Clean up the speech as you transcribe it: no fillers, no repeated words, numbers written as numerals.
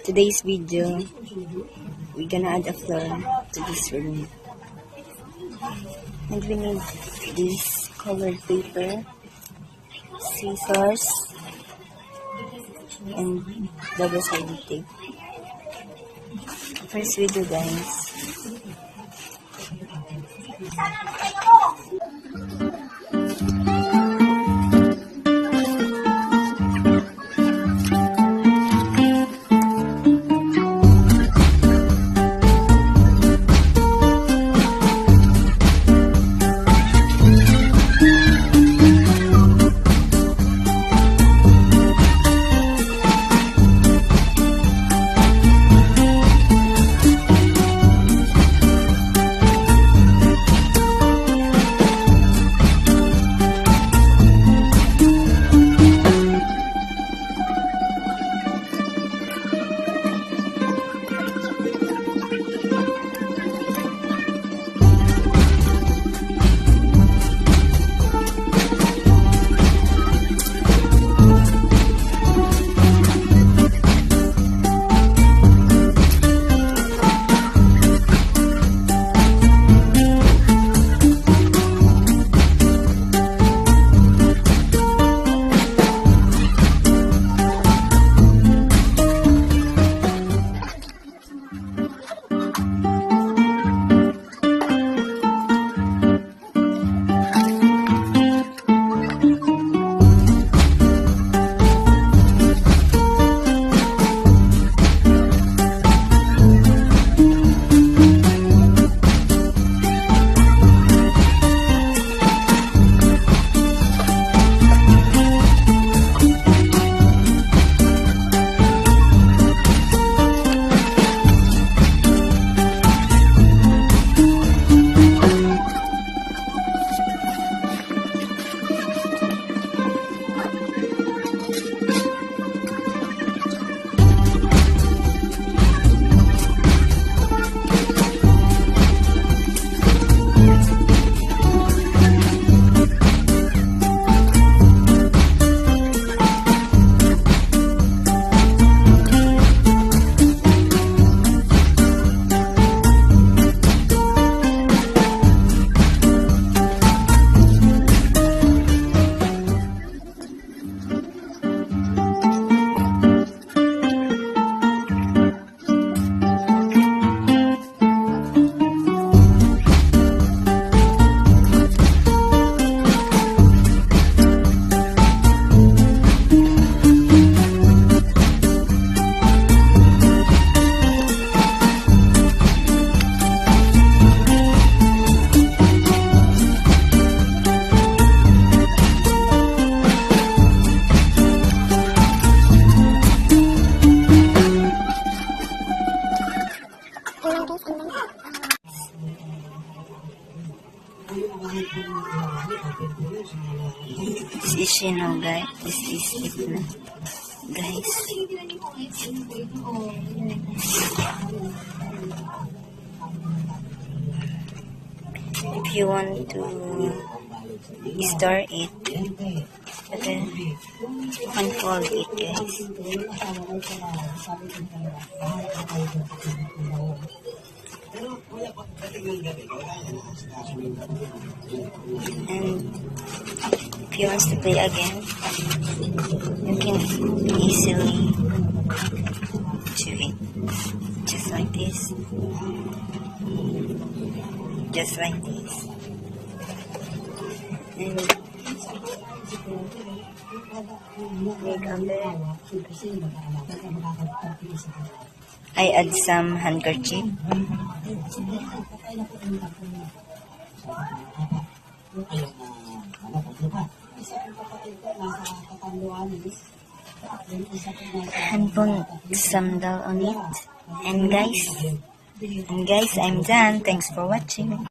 today's video, we're gonna add a floor to this room. And we need this colored paper, scissors, and double-sided tape. First video, guys. This is now, guys. This is it na, guys. If you want to store it, then unfold it, guys. And if you want to play again, you can easily do it just like this, and make a bed. I add some handkerchief. And put some doll on it. And guys, I'm done. Thanks for watching.